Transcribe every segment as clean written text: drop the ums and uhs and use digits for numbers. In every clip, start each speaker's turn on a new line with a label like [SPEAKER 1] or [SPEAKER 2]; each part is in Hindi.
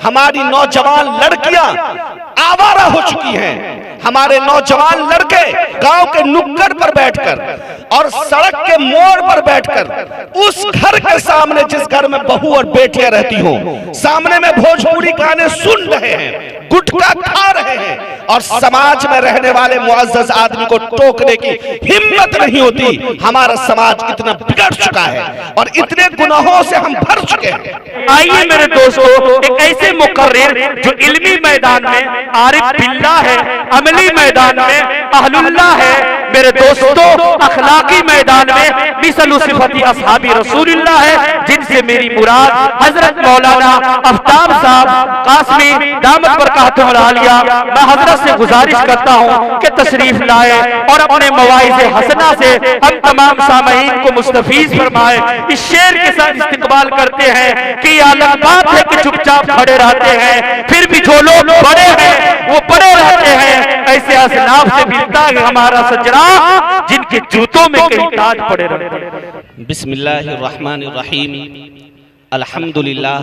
[SPEAKER 1] हमारी नौजवान लड़कियां आवारा हो चुकी हैं। हमारे नौजवान लड़के गांव के नुक्कड़ पर बैठकर और सड़क के मोड़ पर बैठकर उस घर के सामने, जिस घर में बहू और बेटियां रहती हो, सामने में भोजपुरी गाने सुन रहे हैं, गुटखा खा रहे हैं और समाज में रहने वाले मुअज़्ज़ज़ आदमी को टोकने की हिम्मत नहीं होती। हमारा समाज इतना बिगड़ चुका है और इतने गुनाहों से हम भर चुके हैं।
[SPEAKER 2] आइए मेरे दोस्तों, एक ऐसे मुकर्रिर जो इल्मी मैदान में आरिफ बिल्लाह है, अमली मैदान में अहलुल्लाह है, मेरे दोस्तों अखलाकी मैदान में मिसलु सिफती असहाबी रसूलुल्लाह है, जिनसे मेरी मुराद हजरत मौलाना आफ्ताब साहब कासमी दामत बरकातुहुल आलिया। मैं हजरत से गुजारिश करता हूँ कि तशरीफ लाए और अपने मवाइज़े हसना से हम तमाम सामईन को मुस्तफीज फरमाए। इस शेर के साथ इस्तिकबाल करते हैं कि अलग बात है कि चुपचाप खड़े रहते हैं, फिर भी जो लोग बड़े हैं वो बड़े रहते हैं। ऐसे असनाफ से मिलता है हमारा सजरा, जिनके जूतों में कहीं ताज पड़े रहते हैं।
[SPEAKER 1] बिस्मिल्लाहिर्रहमानिर्रहीम। अल्हम्दुलिल्लाह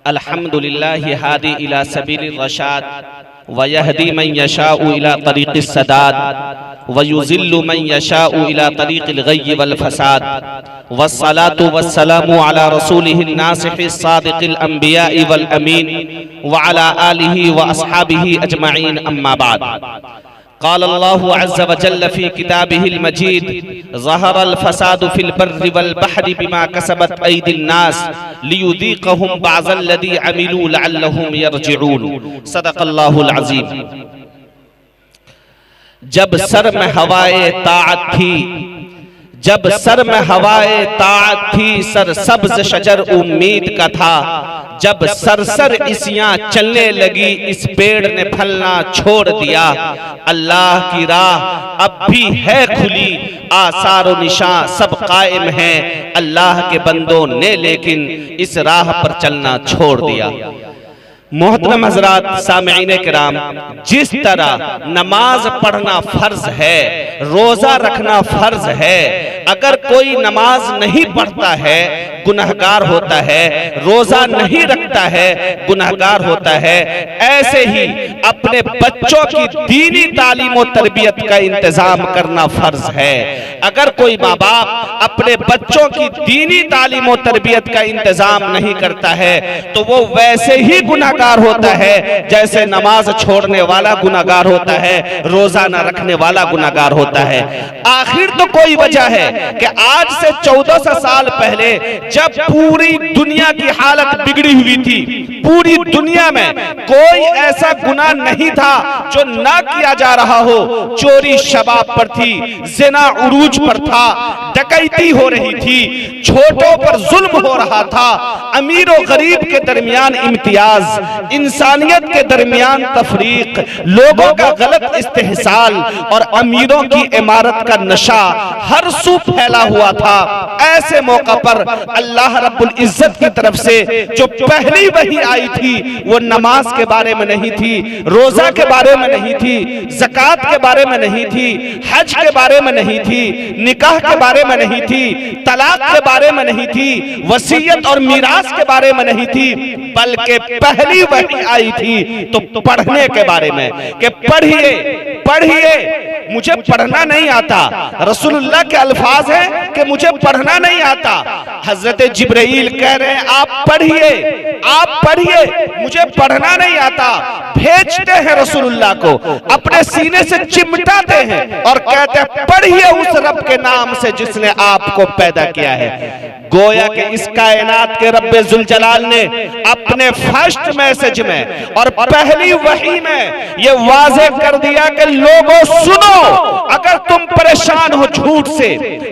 [SPEAKER 1] अल्हम्दुलिल्लाहि हादी इला सबीलिर रशाद व यहदी मन यशाउ इला तरीक़िस सदाद व युज़िल्लु मन यशाउ इला तरीक़िल गय्य वल फसाद वस्सलातु वस्सलामु अला रसूलिहिन नासिहिस सादिक़िल अंबियाइ वल अमीन व अला आलिहि व अस्हाबिहि अजमईन। अम्मा बाद। क़ाल अल्लाहु अज़्ज़ व जल्ल फ़ी किताबिहिल मजीद ज़हरल फ़सादु फ़िल बर्रि वल बहरि बिमा कसबत ऐदिन नास लियुज़ीक़हुम बअज़ल्लज़ी अमिलू लअल्लहुम यरजिऊन। सदक़ल्लाहुल अज़ीम। जब सर में हवाए ताअत थी, जब सर में हवाए ताअत थी, सर सब्ज़ शजर उम्मीद का था। जब सरसर इसियां चलने लगी, इस पेड़ ने फलना छोड़ दिया। अल्लाह की राह अब भी है खुली, आसार निशां सब कायम है। अल्लाह के बंदों ने लेकिन इस राह पर चलना छोड़ दिया। मोहतरम हज़रात सामईन किराम, जिस तरह नमाज पढ़ना फर्ज है, रोजा रखना फर्ज है, अगर कोई नमाज नहीं पढ़ता है गुनहगार होता है, रोजा नहीं रखता है गुनहगार होता है, ऐसे ही अपने बच्चों की दीनी तालीम और तरबियत का इंतजाम करना फर्ज है। अगर कोई माँ बाप अपने बच्चों की दीनी तालीम और तरबियत का इंतजाम नहीं करता है तो वो वैसे ही गुनहगार होता है जैसे नमाज छोड़ने वाला गुनहगार होता है, रोजा न रखने वाला गुनहगार होता है। आखिर तो कोई वजह है कि आज से 1400 साल पहले जब पूरी दुनिया की हालत बिगड़ी हुई थी, पूरी दुनिया में कोई ऐसा गुनाह नहीं था जो ना किया जा रहा हो। चोरी शबाब पर थी, ज़िना उरूज पर था, डकैती हो रही थी, छोटों पर जुल्म हो रहा था, अमीर और गरीब के दरमियान इम्तियाज, इंसानियत के दरमियान तफरीक, लोगों का गलत इस्तेहसाल और अमीरों की इमारत का नशा हर सू फैला हुआ था। ऐसे मौका पर अल्लाह रब्बुल इज्जत की तरफ से जो पहली वही आई थी वो नमाज के बारे में नहीं थी, रोजा के बारे में नहीं थी, ज़कात के बारे में नहीं थी, हज के बारे में नहीं थी, निकाह के बारे में नहीं थी, तलाक के बारे में नहीं थी, वसीयत और मीरास के बारे में नहीं थी, बल्कि पहली वही आई थी तो पढ़ने के बारे में कि पढ़िए पढ़िए। मुझे पढ़ना नहीं आता, रसूलुल्लाह के अल्फाज हैं कि मुझे पढ़ना नहीं आता। हजरत जिब्राइल कह रहे हैं आप पढ़िए, आप पढ़िए, मुझे पढ़ना नहीं आता। भेजते हैं रसूलुल्लाह को, अपने सीने से चिमटाते हैं और कहते हैं पढ़िए उस रब के नाम से जिसने आपको पैदा किया है। गोया के इस कायनात के रब्बे जुल जलाल ने अपने फर्स्ट मैसेज में और पहली वही में ये वाज़े कर दिया कि लोगों सुनो, अगर तुम परेशान हो झूठ से,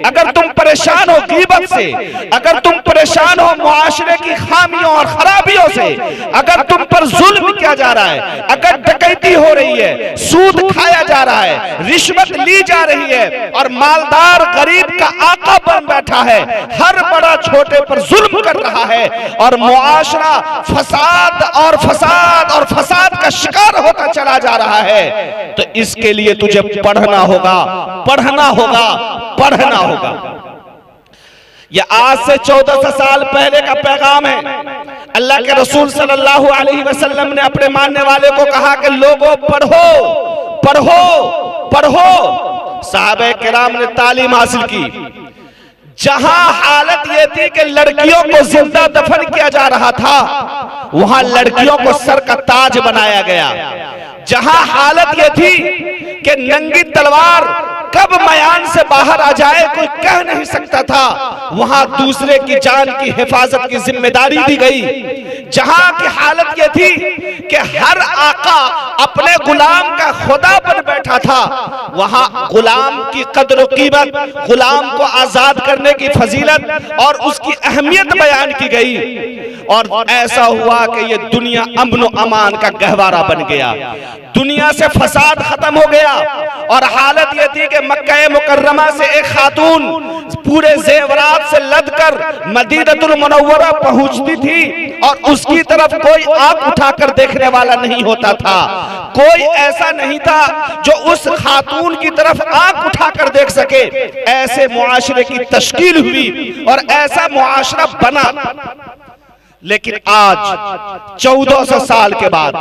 [SPEAKER 1] अगर तुम परेशान हो गीबत से, अगर तुम परेशान हो मुआशरे की खामियों और खराबियों से, अगर तुम पर जुल्म किया जा रहा है, अगर डकैती हो रही है, सूद खाया जा रहा है, रिश्वत ली जा रही है और मालदार गरीब का आका बन बैठा है, हर बड़ा छोटे पर जुल्म कर रहा है और मुआशरा फसाद और फसाद और फसाद का शिकार होता चला जा रहा है, तो इसके लिए तुझे पढ़ना होगा, पढ़ना होगा, पढ़ना होगा। यह आज से 1400 साल पहले का पैगाम है। अल्लाह के रसूल सल्लल्लाहु अलैहि वसल्लम ने अपने मानने वाले को कहा कि लोगों पढ़ो पढ़ो पढ़ो। सहाबे किराम ने तालीम हासिल की। जहां हालत यह थी कि लड़कियों को जिंदा दफन किया जा रहा था, वहां लड़कियों को सर का ताज बनाया गया। जहां हालत यह थी कि नंगी तलवार कब मयान से बाहर आ जाए कोई कह नहीं सकता था, वहां दूसरे की जान की हिफाजत की जिम्मेदारी दी गई। जहां की हालत यह थी कि हर आका अपने गुलाम का खुदा बन बैठा था, वहां गुलाम की कद्र कीमत, गुलाम को आजाद करने की फजीलत और उसकी अहमियत बयान की गई। और ऐसा हुआ कि ये दुनिया अमन व अमान का गहवारा बन गया, दुनिया से फसाद खत्म हो गया। और हालत यह थी कि मक्का मुकर्रमा से एक खातून पूरे जेवरात से लदकर मदीनतुल मुनव्वरा पहुंचती थी और उसकी तरफ कोई आंख उठाकर देखने वाला नहीं होता था। कोई ऐसा नहीं था जो उस खातून की तरफ आंख उठाकर देख सके। ऐसे मुआशरे की तश्कील हुई और ऐसा मुआशरा बना। लेकिन आज 1400 साल के बाद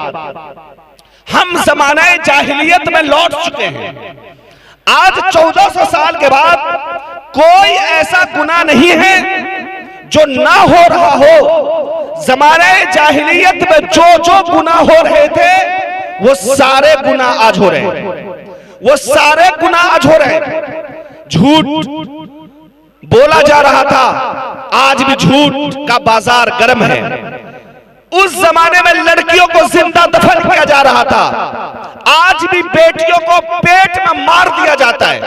[SPEAKER 1] हम जमाने जाहिलियत में लौट चुके हैं। आज 1400 साल के बाद कोई ऐसा गुनाह नहीं है जो ना हो रहा हो। जमाने जाहिलियत में जो जो गुनाह हो रहे थे वो सारे गुनाह आज हो रहे हैं, वो सारे गुनाह आज हो रहे हैं। झूठ बोला जा रहा था, आज भी झूठ का बाजार गर्म है। उस जमाने में लड़कियों को जिंदा दफन किया जा रहा था, आज भी बेटियों को पेट में मार दिया जाता है।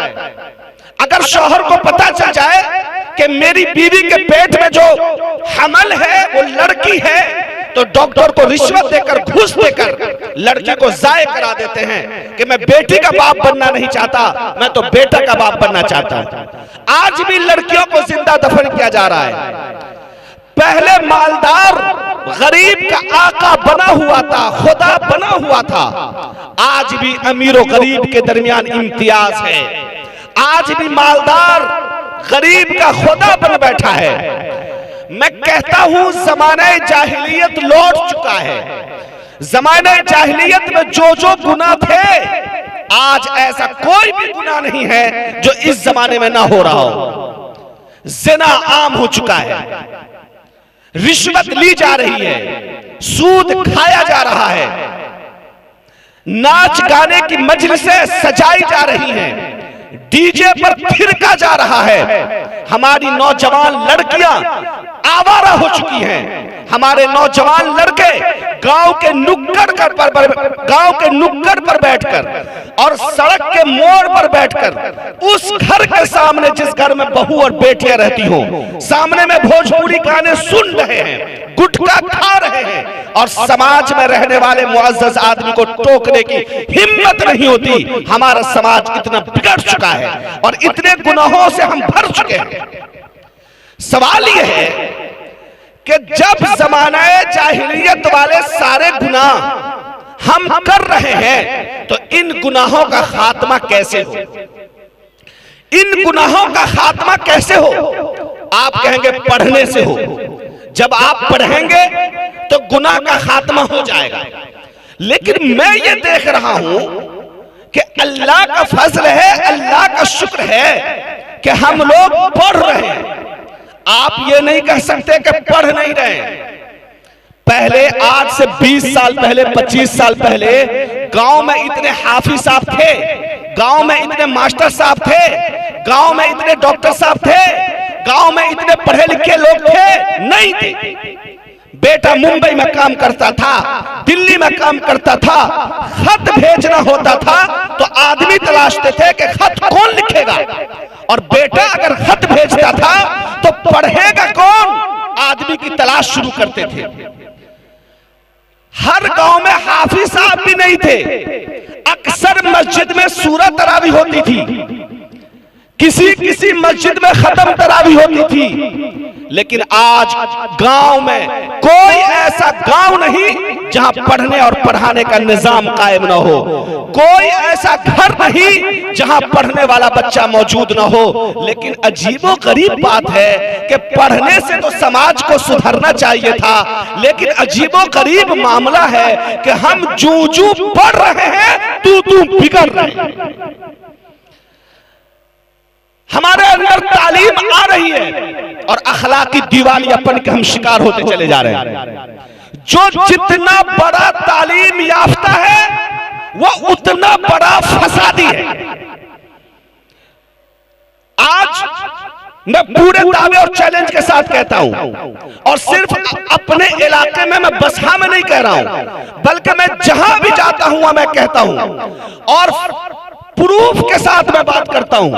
[SPEAKER 1] अगर शौहर को पता चल जाए कि मेरी बीवी के पेट में जो हमल है वो लड़की है, तो डॉक्टर को रिश्वत देकर, घूस देकर लड़की को जाये करा देते हैं कि मैं बेटी का बाप बनना नहीं चाहता, मैं तो बेटा का बाप बनना चाहता हूं। आज भी लड़कियों को जिंदा दफन किया जा रहा है। पहले मालदार गरीब का आका बना हुआ था, खुदा बना हुआ था। आज भी अमीर और गरीब के दरमियान इम्तियाज है। आज भी मालदार गरीब का खुदा बन बैठा है। मैं कहता हूं जमाने जाहिलियत लौट चुका है। जमाने जाहिलियत में जो जो गुनाह थे, आज ऐसा कोई भी गुनाह नहीं है जो इस जमाने में ना हो रहा हो। जिना आम हो चुका है, रिश्वत ली जा रही है, सूद खाया जा रहा है, नाच गाने की मजलिसें सजाई जा रही हैं, डीजे पर थिरका जा रहा है। हमारी नौजवान लड़कियां आवारा हो चुकी हैं। हमारे नौजवान लड़के गांव के नुक्कड़ पर बैठकर और सड़क के मोड़ पर बैठकर उस घर के सामने, जिस घर में बहू और बेटियां रहती हो, सामने में भोजपुरी गाने सुन रहे हैं, गुटखा खा रहे हैं और समाज में रहने वाले मुअज़्ज़ज़ आदमी को टोकने की हिम्मत नहीं होती। हमारा समाज इतना बिगड़ चुका है और इतने गुनाहों से हम भर चुके हैं। सवाल यह है कि जब ज़माने जाहिलियत वाले सारे गुनाह हम कर रहे हैं, तो इन गुनाहों का खात्मा कैसे हो? इन गुनाहों का खात्मा कैसे हो? आप कहेंगे पढ़ने से हो। जब आप पढ़ेंगे तो गुनाह का खात्मा हो जाएगा। लेकिन मैं ये देख रहा हूं कि अल्लाह का फजल है, अल्लाह का शुक्र है कि हम लोग पढ़ रहे हैं। आप ये नहीं कह सकते कि पढ़ नहीं रहे। पहले, आज से 20 साल पहले, 25 साल पहले गांव में इतने हाफिज साहब थे, गांव में इतने मास्टर साहब थे, गांव में इतने डॉक्टर साहब थे, गांव में इतने पढ़े लिखे लोग थे? नहीं थे। बेटा मुंबई में काम करता था, दिल्ली में काम करता था, खत भेजना होता था तो आदमी तलाशते थे कि खत कौन लिखेगा, और बेटा अगर खत भेजता था तो पढ़ेगा कौन, आदमी की तलाश शुरू करते थे। हर गांव में हाफिज साहब भी नहीं थे। अक्सर मस्जिद में सूरत तरावी होती थी, किसी किसी मस्जिद में खत्म तरावी होती थी। लेकिन आज गांव में कोई ऐसा गांव नहीं जहां पढ़ने और पढ़ाने का निजाम कायम न हो। कोई ऐसा घर नहीं जहां पढ़ने वाला बच्चा मौजूद न हो। लेकिन अजीबो गरीब बात है कि पढ़ने से तो समाज को सुधरना चाहिए था, लेकिन अजीबो गरीब मामला है कि हम जू पढ़ रहे हैं तू बिगड़ रहे हैं। हमारे अंदर तालीम आ रही है और अखलाकी दिवालियापन के हम शिकार होते चले जा रहे हैं। जो जितना बड़ा तालीम याफ्ता है वो उतना बड़ा फसादी है। आज मैं पूरे दावे और चैलेंज के साथ कहता हूं, और सिर्फ अपने इलाके में, मैं बसहा में नहीं कह रहा हूं, बल्कि मैं जहां भी जाता हूं मैं कहता हूं और प्रूफ के साथ मैं बात करता हूं।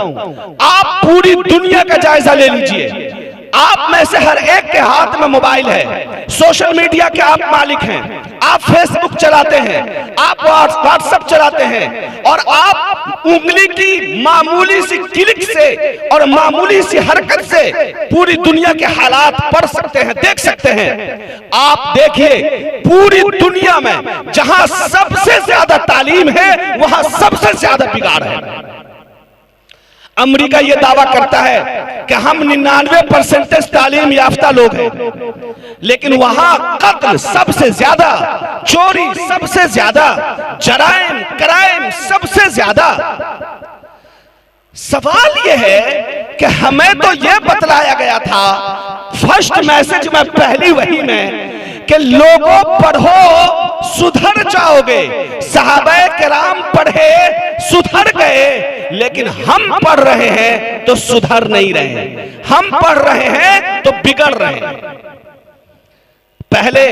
[SPEAKER 1] आप पूरी दुनिया का जायजा ले लीजिए। आप में से हर एक के हाथ में मोबाइल है, सोशल मीडिया के आप मालिक हैं, आप फेसबुक चलाते हैं, आप व्हाट्सएप चलाते हैं, और आप उंगली की मामूली सी क्लिक से और मामूली सी हरकत से पूरी दुनिया के हालात पढ़ सकते हैं, देख सकते हैं। आप देखिए पूरी दुनिया में जहां सबसे ज्यादा तालीम है वहां सबसे ज्यादा बिगाड़ है। अमेरिका यह दावा करता है कि हम 99% तालीम याफ्ता लोग हैं, लेकिन वहां कत्ल सबसे ज्यादा, चोरी सबसे ज्यादा, जराइम क्राइम सबसे ज्यादा। सवाल यह है कि हमें तो यह बतलाया गया था फर्स्ट मैसेज में, पहली वही में, कि लोगों पढ़ो सुधर जाओगे। सहाबाए किराम पढ़े सुधर गए, लेकिन हम पढ़ रहे हैं तो सुधर नहीं रहे, हम पढ़ रहे हैं तो बिगड़ रहे हैं। पहले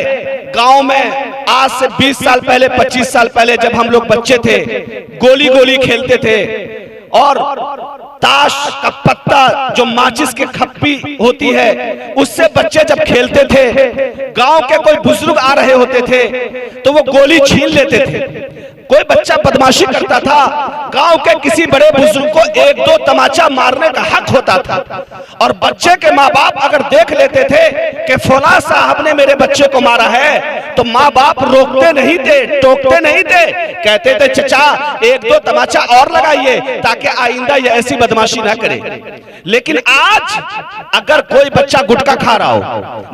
[SPEAKER 1] गांव में, आज से 20 साल पहले, 25 साल पहले, जब हम लोग बच्चे थे, गोली गोली खेलते थे और ताश का पत्ता जो माचिस की खप्पी होती है उससे बच्चे जब खेलते थे, गांव के कोई बुजुर्ग आ रहे होते थे तो वो गोली छीन लेते थे। कोई बच्चा बदमाशी करता था, गांव के किसी बड़े बुजुर्ग को 1-2 तमाचा मारने का हक होता था, और बच्चे के माँ बाप अगर देख लेते थे कि फला साहब ने मेरे बच्चे को मारा है, तो माँ बाप रोकते नहीं थे, टोकते नहीं थे, कहते थे चचा 1-2 तमाचा और लगाइए ताकि आइंदा ये ऐसी बदमाशी ना करे। लेकिन आज अगर कोई बच्चा गुटखा खा रहा हो,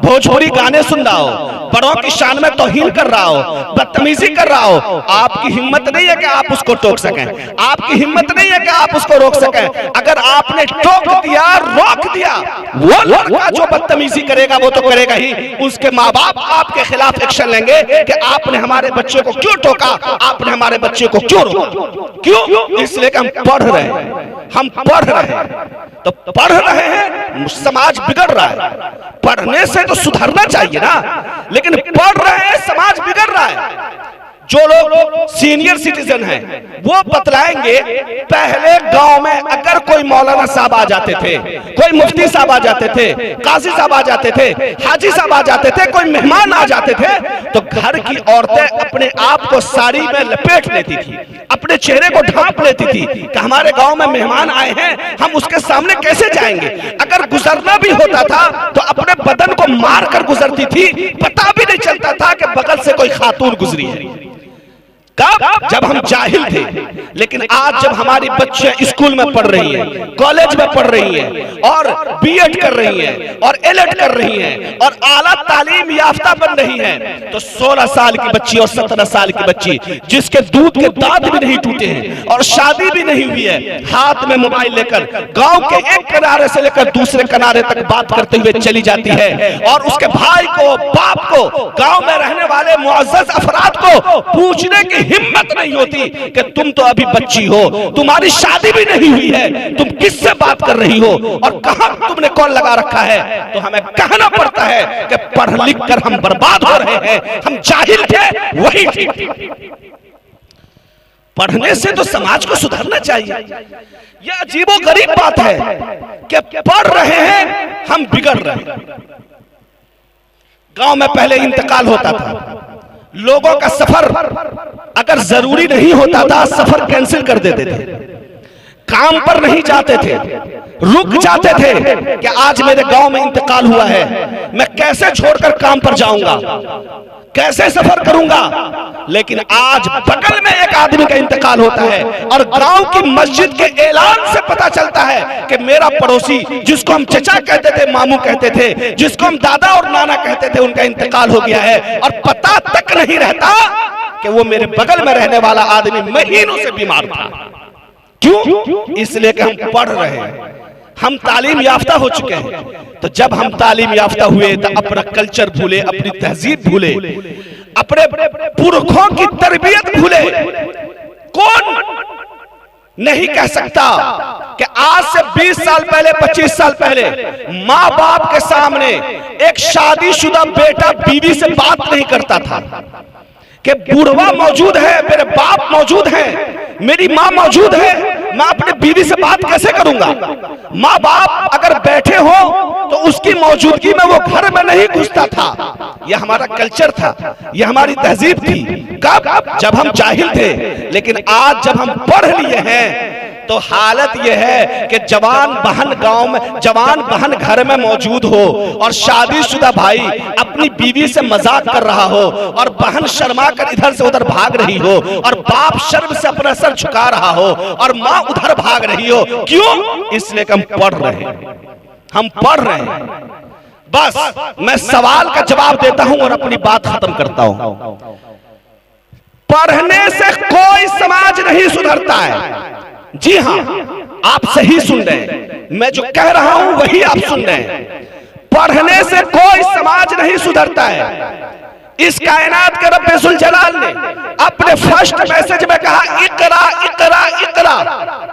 [SPEAKER 1] भोजपुरी गाने सुन रहा हो, बड़ों की शान में तौहीन कर रहा हो, बदतमीजी कर रहा हो, आपकी हिम्मत नहीं है कि आप उसको टोक सकें, आपकी हिम्मत नहीं है कि आप उसको रोक सकें। अगर आपने टोक दिया, रोक दिया, वो लड़का जो बदतमीजी करेगा वो तो करेगा ही, उसके माँ बाप आपके खिलाफ एक्शन लेंगे कि आपने हमारे बच्चे को क्यों टोका, आपने हमारे बच्चे को क्यों रोका। क्यों? इसलिए कि हम पढ़ रहे हैं, हम पढ़ रहे हैं। तो पढ़ रहे हैं, समाज बिगड़ रहा है। पढ़ने से तो सुधरना चाहिए ना, लेकिन पढ़ रहे हैं, समाज बिगड़ रहा है। जो लोग सीनियर सिटीजन हैं वो बतलाएंगे, पहले गांव में अगर कोई मौलाना साहब आ जाते थे, कोई मुफ्ती साहब आ जाते थे, काजी साहब आ जाते थे, हाजी साहब आ जाते थे, कोई मेहमान आ जाते थे, तो घर की औरतें अपने आप को साड़ी में लपेट लेती थी, अपने चेहरे को ढांप लेती थी कि हमारे गांव में मेहमान आए हैं, हम उसके सामने कैसे जाएंगे। अगर गुजरना भी होता था तो अपने बदन को मार कर गुजरती थी, पता भी नहीं चलता था कि बगल से कोई खातून गुजरी है। कब? जब हम जाहिल थे। लेकिन आज जब हमारी बच्चियां स्कूल में पढ़ रही हैं, कॉलेज में पढ़ रही हैं और बीएड कर रही हैं और एलएड कर रही हैं और आला तालीम याफ्ता बन रही हैं, तो 16 साल की बच्ची और 17 साल की बच्ची जिसके दूध के दांत भी नहीं टूटे हैं और शादी भी नहीं हुई है, हाथ में मोबाइल लेकर गांव के एक किनारे से लेकर दूसरे किनारे तक बात करते हुए चली जाती है, और उसके भाई को, बाप को, गांव में रहने वाले मुअज़्ज़ज़ अफराद को पूछने की हिम्मत नहीं होती कि तुम तो अभी बच्ची हो, तुम्हारी शादी भी नहीं हुई है, तुम किससे बात कर रही हो और कहां तुमने कॉल लगा रखा है। तो हमें कहना पड़ता है कि पढ़ लिख कर हम बर्बाद हो रहे हैं, हम जाहिल थे वही ठीक। पढ़ने से तो समाज को सुधरना चाहिए। यह अजीबोगरीब बात है कि पढ़ रहे हैं, हम बिगड़ रहे हैं। गांव में पहले इंतकाल होता था, लोगों का सफर अगर जरूरी नहीं होता था सफर कैंसिल कर देते थे, काम पर नहीं जाते थे, रुक जाते थे कि आज मेरे गांव में इंतकाल हुआ है, मैं कैसे छोड़कर काम पर जाऊंगा। कैसे सफर करूंगा। लेकिन आज बगल में एक आदमी का इंतकाल होता है और गांव की मस्जिद के ऐलान से पता चलता है कि मेरा पड़ोसी, जिसको हम चचा कहते थे, मामू कहते थे, जिसको हम दादा और नाना कहते थे, उनका इंतकाल हो गया है और पता तक नहीं रहता कि वो मेरे बगल में रहने वाला आदमी महीनों से बीमार था। क्यों? इसलिए कि हम पढ़ रहे हैं, हम तालीम याफ्ता हो चुके हैं। तो जब हम तालीम याफ्ता हुए तो अपना कल्चर भूले, अपनी तहजीब भूले, अपने पुरखों की तरबियत भूले। कौन नहीं कह सकता कि आज से 20 साल पहले, 25 साल पहले माँ बाप के सामने एक शादीशुदा बेटा बीवी से बात नहीं करता था कि बुढ़वा मौजूद है, मेरे बाप मौजूद है, मेरी माँ मौजूद है, मैं अपने बीवी से बात कैसे करूंगा। माँ बाप अगर बैठे हो तो उसकी मौजूदगी में वो घर में नहीं घुसता था। यह हमारा कल्चर था, यह हमारी तहजीब थी। कब? जब हम जाहिल थे। लेकिन आज जब हम पढ़ लिए हैं तो हालत यह है कि जवान बहन गांव में, जवान बहन घर में मौजूद हो और शादीशुदा भाई अपनी बीवी से मजाक कर रहा हो और बहन शर्मा कर इधर से उधर भाग रही हो और बाप शर्म से अपना सर झुका रहा हो और माँ उधर भाग रही हो। क्यों? इसलिए कि हम पढ़ रहे हैं, हम पढ़ रहे हैं। बस मैं सवाल का जवाब देता हूं और अपनी बात खत्म करता हूं। पढ़ने से कोई समाज नहीं सुधरता है। जी हां, आप सही सुन रहे हैं, मैं जो कह रहा हूं वही आप सुन रहे हैं। पढ़ने से कोई समाज नहीं सुधरता है। इस कायनात के रब्बे जुल जलाल ने अपने फर्स्ट मैसेज में कहा, इकरा इकरा इकरा,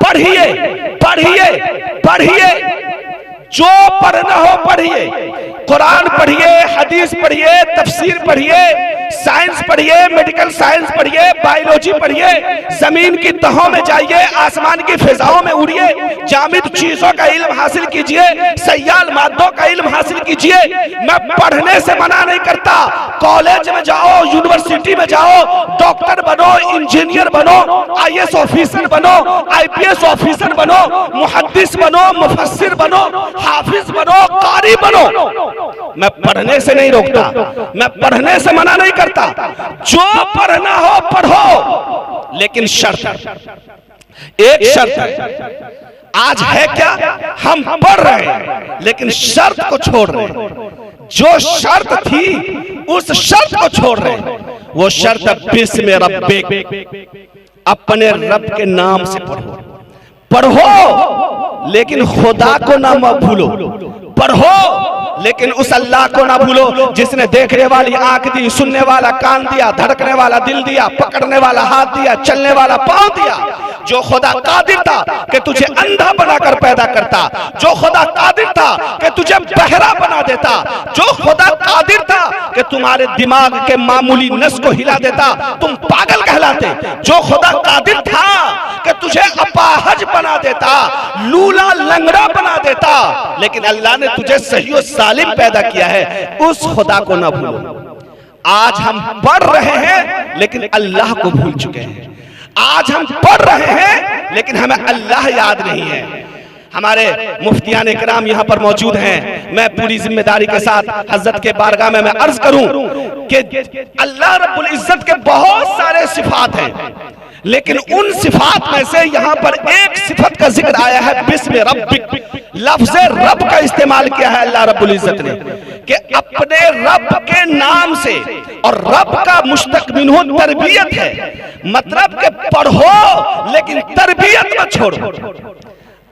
[SPEAKER 1] पढ़िए पढ़िए पढ़िए, जो पढ़ना हो पढ़िए, कुरान पढ़िए, हदीस पढ़िए, तफसीर पढ़िए, साइंस पढ़िए, मेडिकल साइंस पढ़िए, बायोलॉजी पढ़िए, जमीन की तहों में जाइए, आसमान की फिजाओं में उड़िए, जामिद चीजों का इल्म हासिल कीजिए, सयाल मादों का इल्म हासिल कीजिए। मैं पढ़ने से मना नहीं करता। कॉलेज में जाओ, यूनिवर्सिटी में जाओ, डॉक्टर बनो, इंजीनियर बनो, IAS ऑफिसर बनो, IPS ऑफिसर बनो, मुहद्दिस बनो, मुफस्सिर बनो, हाफिज बनो, कारी बनो। मैं पढ़ने से नहीं रोकता, मैं पढ़ने से मना नहीं करता। जो पढ़ना हो पढ़ो, लेकिन शर्त, एक शर्त है। आज है क्या? हम पढ़ रहे हैं लेकिन शर्त को छोड़ रहे हैं। जो शर्त थी उस शर्त को छोड़ रहे हैं। वो शर्त बिस्म रब्बिक, अपने रब के नाम से पढ़ो। पढ़ो लेकिन खुदा को ना भूलो। पढ़ो लेकिन उस अल्लाह को ना भूलो जिसने देखने वाली आंख दी, सुनने वाला कान दिया, धड़कने वाला दिल दिया, पकड़ने वाला हाथ दिया, चलने वाला पांव दिया। जो खुदा कादिर था कि तुझे अंधा बनाकर पैदा करता, जो खुदा कादिर था कि तुझे बहरा बना देता, जो खुदा कादिर था कि तुम्हारे दिमाग के मामूली नस को हिला देता, तुम पागल कहलाते, जो खुदा कादिर था कि तुझे अपाहज बना देता, लूला लंगड़ा बना देता, लेकिन अल्लाह ने तुझे सही और सालिम पैदा किया है, उस खुदा को ना भूलो। आज हम पढ़ रहे हैं लेकिन अल्लाह को भूल चुके हैं। आज हम पढ़ रहे हैं लेकिन हमें अल्लाह याद नहीं है। हमारे मुफ्तियान इकराम यहाँ पर मौजूद हैं। मैं पूरी जिम्मेदारी के साथ हजरत के बारगाह में मैं अर्ज करूं कि अल्लाह रब्बुल इज्जत के बहुत सारे सिफात हैं, लेकिन उन सिफात में से यहाँ पर एक सिफत का जिक्र आया है, बिस्म रब्बिक। लफ्ज़ रब का इस्तेमाल किया है अल्लाह रब्बुल इज्जत ने कि अपने रब के नाम से, और रब का मुश्तक मिन्हु तरबियत है, मतलब कि पढ़ो लेकिन तरबियत मत छोड़ो।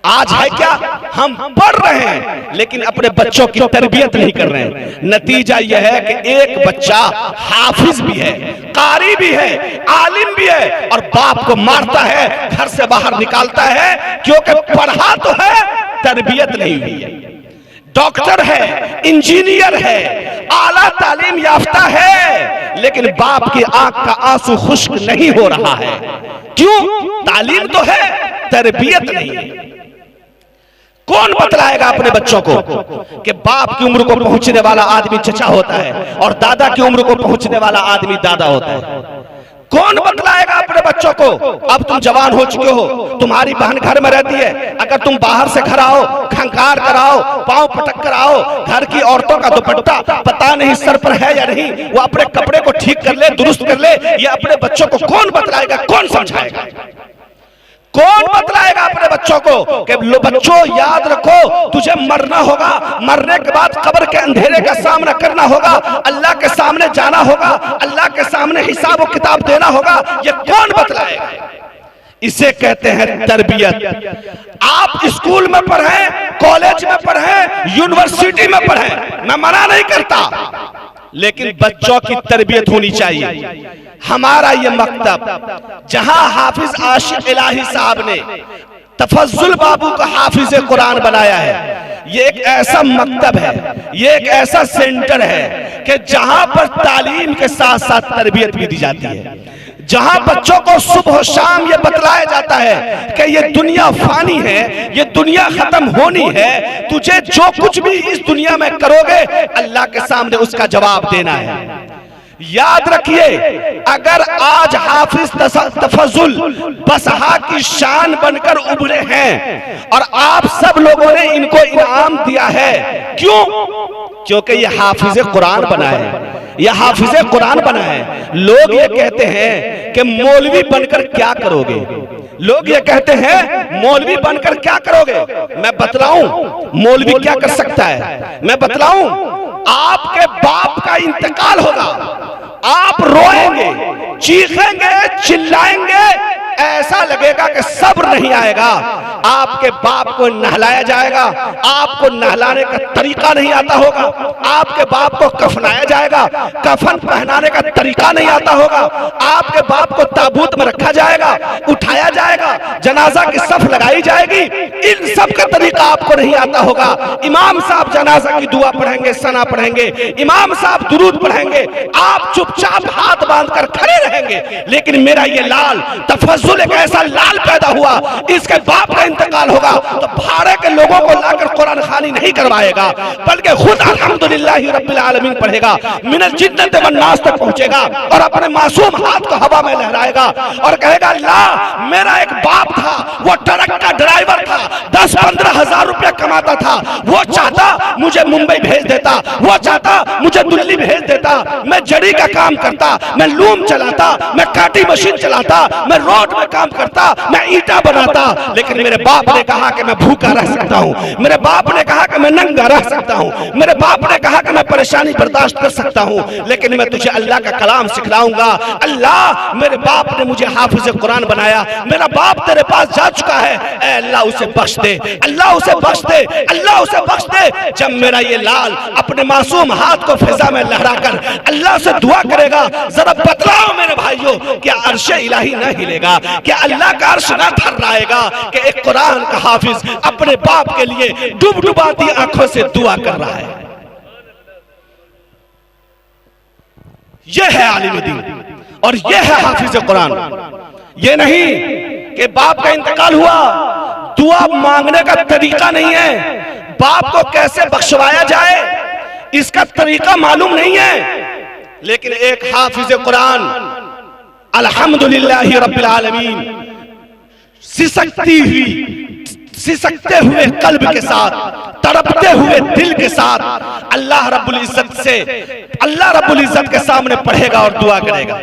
[SPEAKER 1] आज है क्या? हम पढ़ रहे हैं लेकिन अपने बच्चों की तरबियत नहीं कर रहे हैं। नतीजा यह है कि एक बच्चा हाफिज भी है, कारी भी है, आलिम भी है, और बाप को मारता है, घर से बाहर निकालता है, क्योंकि पढ़ा तो है, तरबियत नहीं हुई है। डॉक्टर है, इंजीनियर है, आला तालीम याफ्ता है, लेकिन बाप की आंख का आंसू खुश्क नहीं हो रहा है। क्यों? तालीम तो है, तरबियत नहीं है। कौन बतलाएगा अपने बच्चों को कि बाप की उम्र को पहुंचने वाला आदमी चचा होता है और दादा की उम्र को पहुंचने वाला आदमी दादा होता है? कौन बतलाएगा अपने बच्चों को? अब तुम जवान हो चुके हो, तुम्हारी बहन घर में रहती है, अगर तुम बाहर से घर आओ, खंकार कराओ, पांव पटक कर आओ, घर की औरतों का दुपट्टा पता नहीं सर पर है या नहीं, वो अपने कपड़े को ठीक कर ले, दुरुस्त कर ले, ये अपने बच्चों को कौन बतलाएगा, कौन समझाएगा? कौन बतलाएगा अपने बच्चों को कि लो बच्चों याद रखो, तुझे मरना होगा, मरने के बाद कब्र के अंधेरे का सामना करना होगा, अल्लाह के सामने जाना होगा, अल्लाह के सामने हिसाब और किताब देना होगा, ये कौन बतलाएगा? इसे कहते हैं तरबियत। आप स्कूल में पढ़ें, कॉलेज में पढ़ें, यूनिवर्सिटी में पढ़ें, मैं मना नहीं करता, लेकिन बच्चों की तरबियत होनी चाहिए। हमारा ये मकतब, जहां हाफिज आशिक इलाही साहब ने तफज्जुल बाबू को हाफिज कुरान बनाया है, ये एक ऐसा मकतब है, ये एक ऐसा सेंटर है कि जहां पर तालीम के साथ साथ तरबियत भी दी जाती है, जहां बच्चों को सुबह शाम ये बतलाया जाता है कि ये दुनिया फानी है, ये दुनिया खत्म होनी है, तुझे जो कुछ भी इस दुनिया में करोगे अल्लाह के सामने उसका जवाब देना है। याद रखिए, अगर आज हाफिज तफज्जुल बसहा की शान बनकर उभरे हैं और आप सब लोगों ने इनको इनाम दिया है, क्यों? क्योंकि ये हाफिज कुरान बना है, ये हाफिज कुरान बना है। लोग ये कहते हैं कि मौलवी बनकर क्या करोगे, लोग ये कहते हैं मौलवी बनकर क्या करोगे। मैं बतलाऊं मौलवी क्या कर सकता है, मैं बतलाऊं, आपके बाप का इंतकाल होगा, आप रोएंगे, चीखेंगे, चिल्लाएंगे, ऐसा लगेगा कि सब्र नहीं आएगा, आपके बाप को नहलाया जाएगा, आपको नहलाने का तरीका नहीं आता होगा, आपके बाप को कफनाया जाएगा, कफन पहनाने का तरीका नहीं आता होगा, आपके बाप को ताबूत में रखा जाएगा, उठाया जाएगा, जनाजा की सफ लगाई जाएगी, इन सब का तरीका आपको नहीं आता होगा। इमाम साहब जनाजा की दुआ पढ़ेंगे, सना पढ़ेंगे, इमाम साहब दुरूद पढ़ेंगे, आप चुपचाप हाथ बांधकर खड़े रहेंगे। लेकिन मेरा ये लाल तफज्जुल एक ऐसा लाल पैदा हुआ, इसके बाप का इंतकाल होगा तो भाड़े के लोगों को लाकर कुरान खानी नहीं करवाएगा, बल्कि खुद अल्हम्दुलिल्लाहि रब्बिल आलमीन पढ़ेगा, मिनल जिन्नत वन नास तक पहुंचेगा और अपने मासूम हाथ को हवा में लहराएगा और कहेगा, अल्लाह मेरा एक बाप था, वो ट्रक का ड्राइवर था, 10-15 हजार रुपया कमाता था, वो चाहता मुझे मुंबई भेज देता, वो चाहता मुझे दिल्ली भेज देता, मैं जड़ी का काम करता, मैं लूम चलाता, मैं काटी मशीन चलाता, मैं रोड में काम करता, मैं ईटा बनाता, लेकिन मेरे बाप ने कहा कि मैं भूखा रह सकता हूँ, मेरे बाप ने कहा कि मैं नंगा रह सकता हूँ, मेरे बाप ने कहा कि मैं परेशानी बर्दाश्त कर सकता हूँ, लेकिन मैं तुझे अल्लाह का कलाम सिखलाऊंगा। अल्लाह मेरे बाप ने मुझे हाफिज कुरान बनाया, मेरा बाप तेरे पास जा चुका है, ऐ अल्लाह उसे बख्श दे, अल्लाह उसे बख्श दे, अल्लाह उसे बख्श दे। जब मेरा ये लाल अपने मासूम हाथ को फिजा में लहराकर अल्लाह से दुआ करेगा, जरा बतलाओ मेरे भाइयों, क्या अर्शे इलाही न हिलेगा, क्या अल्लाह का अर्श न थर्राएगा कि एक कुरान का हाफिज अपने बाप के लिए डुबडुबाती आंखों से दुआ कर रहा है। यह है आलिम दीन और यह है हाफिज कुरान। यह नहीं कि बाप का इंतकाल हुआ, दुआ मांगने का तरीका नहीं है, बाप को कैसे बख्शवाया जाए इसका तरीका मालूम नहीं है। लेकिन एक हाफिज कुरान अल्हम्दुलिल्लाहि रब्बिल आलमीन सिसकते हुए कल्ब के साथ, तड़पते हुए दिल के साथ अल्लाह रब्बुल इज्जत के सामने पढ़ेगा और दुआ करेगा।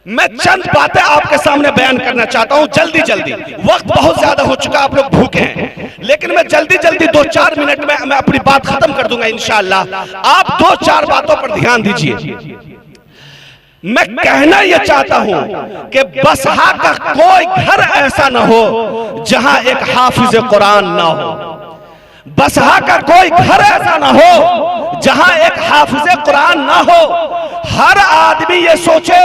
[SPEAKER 1] मैं चंद बातें आपके सामने बयान करना चाहता हूं जल्दी जल्दी, वक्त बहुत ज्यादा हो चुका, आप लोग भूखे हैं, लेकिन मैं जल्दी जल्दी 2-4 मिनट में मैं अपनी बात खत्म कर दूंगा इंशाअल्लाह। आप 2-4 बातों पर ध्यान दीजिए। मैं कहना यह चाहता हूं कि बसहा का कोई घर ऐसा ना हो जहां एक हाफिज कुरान ना हो, बसहा का कोई घर ऐसा ना हो जहां एक हाफिज कुरान ना हो। हर आदमी ये सोचे,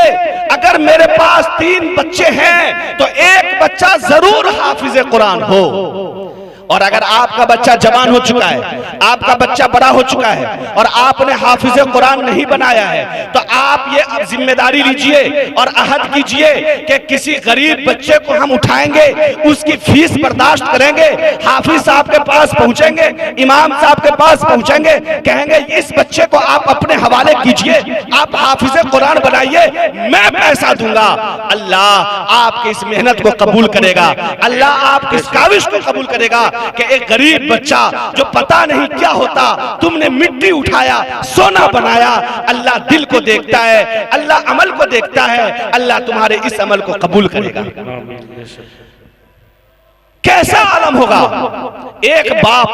[SPEAKER 1] अगर मेरे पास 3 बच्चे हैं तो एक बच्चा जरूर हाफिज कुरान हो। और अगर आपका बच्चा जवान हो चुका है, आपका बच्चा बड़ा हो चुका है और आपने हाफिज कुरान नहीं बनाया है, तो आप ये जिम्मेदारी लीजिए और अहद कीजिए कि किसी गरीब बच्चे को हम उठाएंगे, उसकी फीस बर्दाश्त करेंगे, हाफिज साहब के पास पहुंचेंगे, इमाम साहब के पास पहुंचेंगे, कहेंगे इस बच्चे को आप अपने हवाले कीजिए, आप हाफिज कुरान बनाइए, मैं पैसा दूंगा। अल्लाह आपकी इस मेहनत को कबूल करेगा, अल्लाह आपकी इस काविश को कबूल करेगा कि एक गरीब बच्चा जो पता नहीं क्या होता, तुमने मिट्टी उठाया, सोना बनाया। अल्लाह दिल को देखता है, अल्लाह अमल को देखता है, अल्लाह तुम्हारे इस अमल को कबूल करेगा। कैसा आलम होगा एक बाप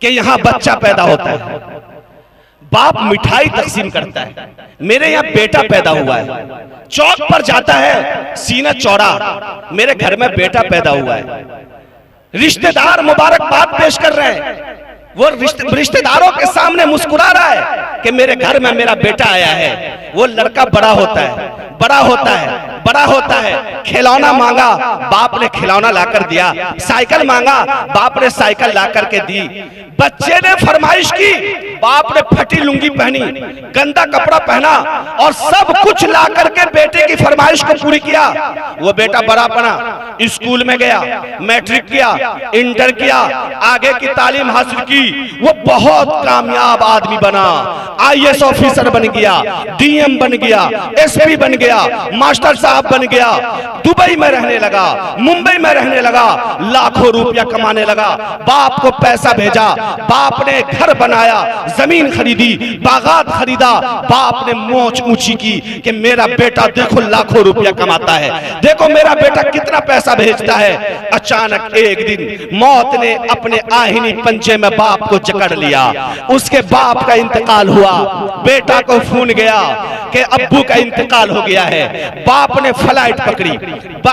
[SPEAKER 1] के यहां बच्चा पैदा होता है, बाप मिठाई तकसीम करता है, मेरे यहाँ बेटा पैदा हुआ है, चौक पर जाता है सीना चौड़ा, मेरे घर में बेटा पैदा हुआ है, रिश्तेदार मुबारकबाद पेश कर रहे हैं, वो रिश्तेदारों के सामने मुस्कुरा रहा है कि मेरे घर में मेरा बेटा आया है। वो लड़का बड़ा होता है, बड़ा होता है, बड़ा होता है, खिलौना मांगा, बाप ने खिलौना लाकर दिया, साइकिल मांगा, बाप ने साइकिल लाकर के दी, बच्चे ने फरमाइश की, बाप ने फटी लुंगी पहनी, गंदा कपड़ा पहना और सब कुछ ला करके बेटे की फरमाइश को पूरी किया। वो बेटा बड़ा बना, स्कूल में गया, मैट्रिक किया, इंटर किया, आगे की तालीम हासिल की, वो बहुत कामयाब आदमी बना, आईएएस ऑफिसर बन गया, डीएम बन गया, एसपी बन गया, मास्टर साहब बन गया, दुबई में रहने लगा, मुंबई में रहने लगा, लाखों रुपया कमाने लगा, बाप को पैसा भेजा, बाप ने घर बनाया, जमीन खरीदी, बागात खरीदा, बाप ने मोच ऊंची की कि मेरा बेटा देखो लाखों रुपया कमाता है, देखो मेरा बेटा कितना पैसा भेजता है। अचानक एक दिन मौत ने अपने आहिनी पंजे में बाप को जकड़ लिया, उसके बाप का इंतकाल हुआ, बेटा को फोन गया कि अब्बू का इंतकाल हो गया है, बाप ने फ्लाइट पकड़ी,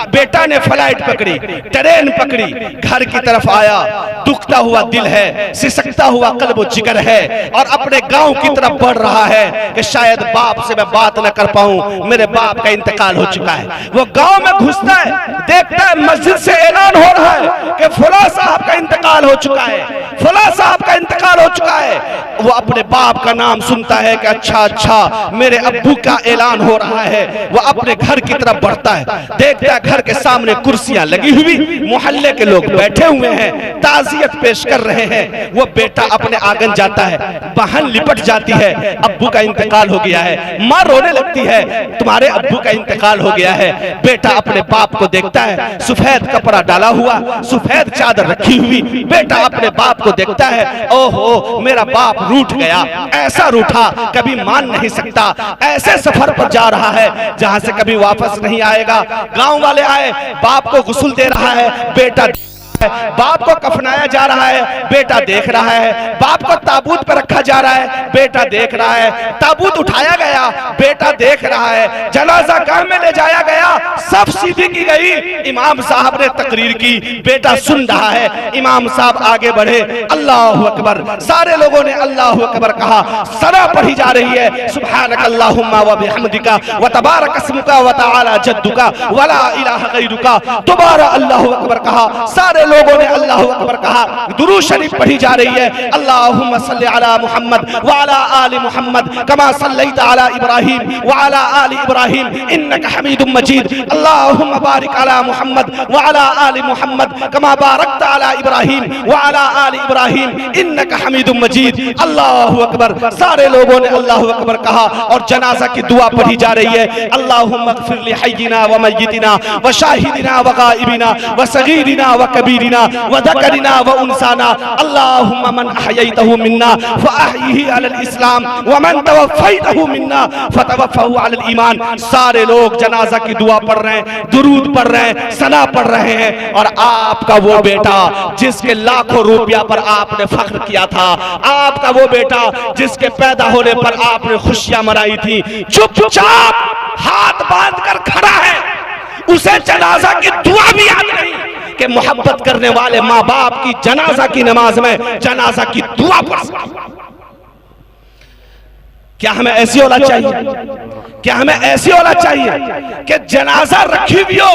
[SPEAKER 1] बेटा ने फ्लाइट पकड़ी, ट्रेन पकड़ी, घर की तरफ आया, दुखता हुआ दिल है, सिसकता हुआ कल्ब जिगर है और अपने गांव की तरफ बढ़ रहा है कि शायद बाप से मैं बात न कर पाऊं, मेरे बाप का इंतकाल हो चुका है। वो गांव में घुसता है, देखता है मस्जिद से ऐलान हो रहा है कि फुला साहब का इंतकाल हो चुका है, फुला साहब का इंतकाल हो चुका है। वो अपने बाप का नाम सुनता है कि अच्छा अच्छा मेरे अब्बू का ऐलान हो रहा है। वो अपने घर की तरफ बढ़ता है, देखता है घर के सामने कुर्सियां लगी हुई, मोहल्ले के लोग बैठे हुए हैं, ताज़ियत पेश कर रहे हैं। वो बेटा अपने आंगन जाता है, बहन लिपट जाती है, अब्बू का इंतकाल हो गया है, माँ रोने लगती है, तुम्हारे अब्बू का इंतकाल हो गया है। बेटा अपने बाप को देखता है, सफेद कपड़ा डाला हुआ, सफेद चादर रखी हुई, बेटा अपने बाप को देखता है, ओहो मेरा बाप रूठ गया, ऐसा रूठा कभी मान नहीं सकता, ऐसे सफर पर जा रहा है जहां से कभी वापस नहीं आएगा। गांव वाले आए, बाप को गुस्ल दे रहा है, बेटा बाप को कफनाया जा रहा है, बेटा देख रहा है, बाप को ताबूत पर रखा जा रहा है, बेटा देख रहा है, ताबूत उठाया गया, बेटा देख रहा है, जनाजा गांव में ले जाया गया, सब सीधी की गई, इमाम साहब ने तकरीर की, बेटा सुन रहा है, इमाम साहब आगे बढ़े, अल्लाहु अकबर, सारे लोगों ने अल्लाहु अकबर कहा, सना पढ़ी जा रही है, सुब्हानक अल्लाहुम्मा व बिहम्दिका व तबारक अस्मुका व तआला जद्दुका व ला इलाहा गैरुका, दोबारा अल्लाहु अकबर कहा, सारे लोगों ने अल्लाहु अकबर कहा, दुरूद शरीफ पढ़ी जा रही है, अल्लाहुम्मा सल्ली अला मुहम्मद व अला आलि मुहम्मद कमा सल्लैता अला इब्राहीम व अला आलि इब्राहीम इन्नका हमीदुम मजीद, अल्लाहुम्मा बारिक अला मुहम्मद व अला आलि मुहम्मद कमा बारकता अला इब्राहीम व अला आलि इब्राहीम इन्नका हमीदुम मजीद, अल्लाहु अकबर। सारे लोगों ने अल्लाहु अकबर कहा और जनाजा की दुआ पढ़ी जा रही है, अल्लाहुम्मा इग़फिर li hayyina व मय्यितिना व शाहिदिना व गाइबिना व सगीरिना व कबीरिना व ज़करिना व उनसाना, अल्लाहुम्मा मन अहयैतहु मिन्ना फअहयिही अलल इस्लाम व मन तवफ़्फ़ैतहु मिन्ना फतवफ़्फ़हु अलल ईमान। सारे लोग जनाजा की दुआ पढ़ रहे हैं, दुरूद पढ़ रहे हैं, सना पढ़ रहे हैं और आपका वो बेटा जिसके लाखों रुपया पर आपने फख्र किया था, आपका वो बेटा जिसके पैदा होने पर आपने खुशियां मनाई थी, चुपचाप हाथ बांध कर खड़ा है, उसे जनाजा की दुआ भी याद नहीं कि मोहब्बत करने वाले माँ बाप की जनाजा की नमाज में जनाजा की दुआ पढ़। क्या हमें ऐसी औलाद चाहिए? क्या हमें ऐसी औलाद चाहिए कि जनाजा रखी हुई हो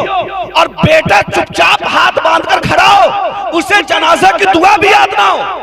[SPEAKER 1] और बेटा चुपचाप हाथ बांधकर खड़ा हो, उसे जनाजा की दुआ भी याद ना हो?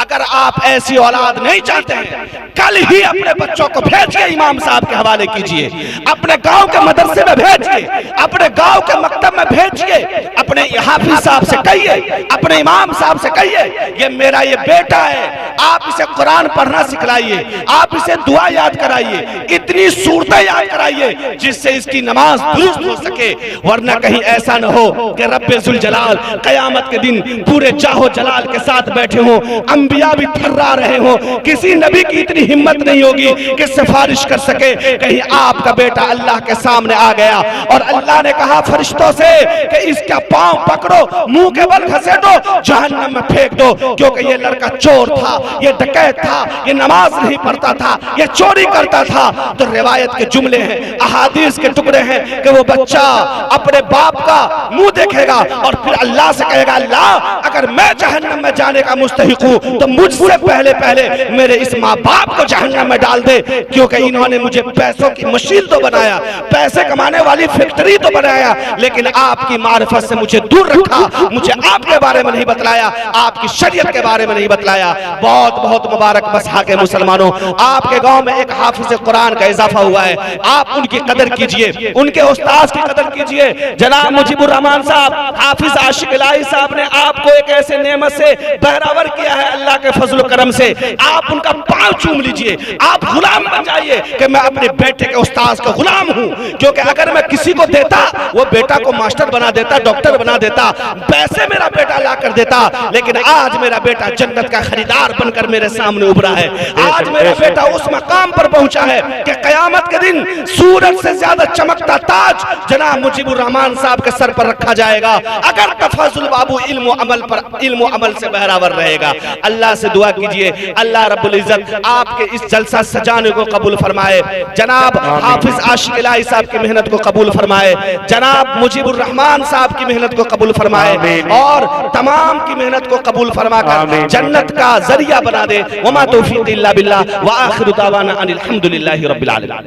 [SPEAKER 1] अगर आप ऐसी औलाद नहीं चाहते हैं, कल ही अपने बच्चों को भेजिए, इमाम साहब के हवाले कीजिए, अपने गांव के मदरसे में भेजिए, अपने गांव के मकतब में भेजिए, अपने हाफिज साहब से कहिए, अपने इमाम साहब से कहिए, ये मेरा ये बेटा है, आप इसे कुरान पढ़ना सिखलाइए, आप इसे दुआ याद कराइए, इतनी सूरतें याद कराइए जिससे इसकी नमाज दुरुस्त हो सके। वरना कहीं ऐसा न हो कि रब्बे जुल जलाल कयामत के दिन पूरे जाहो जलाल के साथ बैठे हों, अंबिया भी थर्रा रहे हो, किसी नबी की इतनी हिम्मत नहीं होगी कि सिफारिश कर सके। कहीं आपका बेटा अल्लाह के सामने आ गया और अल्लाह ने कहा फरिश्तों से कि इसका पांव पकड़ो, मुंह के बल घसेटो, जहन्नम में फेंक दो, क्योंकि ये लड़का चोर था, ये डकैत था, ये नमाज नहीं पढ़ता था, ये चोरी करता था। तो रिवायत के जुमले हैं, अहादीस के टुकड़े हैं कि वो बच्चा अपने बाप का मुंह देखेगा और फिर अल्लाह से कहेगा, अल्लाह अगर मैं जहन्नम में जाने का मुस्तहिक हूं तो मुझसे पहले पहले मेरे इस माँ बाप को जहन्नम में डाल दे, क्योंकि इन्होंने मुझे पैसों की मशीन तो बनाया, पैसे कमाने वाली फैक्ट्री तो बनाया, लेकिन आपकी मारिफत से मुझे दूर रखा, मुझे आपके बारे में नहीं बतलाया, आपकी शरीयत के बारे में नहीं बतलाया। बहुत बहुत मुबारक बसहा के मुसलमानों, आपके गांव में एक हाफिज कुरान का इजाफा हुआ है, आप उनकी कदर कीजिए, उनके उस्ताद की कदर कीजिए। जनाब मुजीबुर रहमान साहब, हाफिज आशिक इलाही साहब ने आपको एक ऐसे नेमत से बहरावर किया है अल्लाह के फजल करम से, आप उनका पांव चूम लीजिए, आप गुलाम बन जाइए कि मैं अपने बेटे के उस्ताद का गुलाम हूं। क्योंकि अगर मैं किसी को देता, वो बेटा को मास्टर बना देता, डॉक्टर बना देता, पैसे मेरा बेटा ला कर देता, लेकिन आज मेरा बेटा जन्नत का खरीदार बनकर मेरे सामने उभरा है। आज मेरा बेटा उस मकाम पर पहुंचा है कि कयामत के दिन सूरज से ज्यादा चमकता ताज जनाब मुजीबुर रहमान साहब के सर पर रखा जाएगा, अगर तफाजुल बाबू इल्म अमल से बहरावर रहेगा। अल्लाह से दुआ कीजिए, अल्लाह रब्बुल इज्जत आपके इस जलसा सजाने को कबूल फरमाए, जनाब हाफिज आशिक इलाही साहब की मेहनत को कबूल फरमाए, जनाब मुजीबुर रहमान साहब की मेहनत को कबूल फरमाए और तमाम की मेहनत को कबूल फरमाकर जन्नत का जरिया बना दे। वमा तौफीक इल्ला बिल्लाह व आखिरु दावाना अनिल हम्दुलिल्लाहि रब्बिल आलमीन।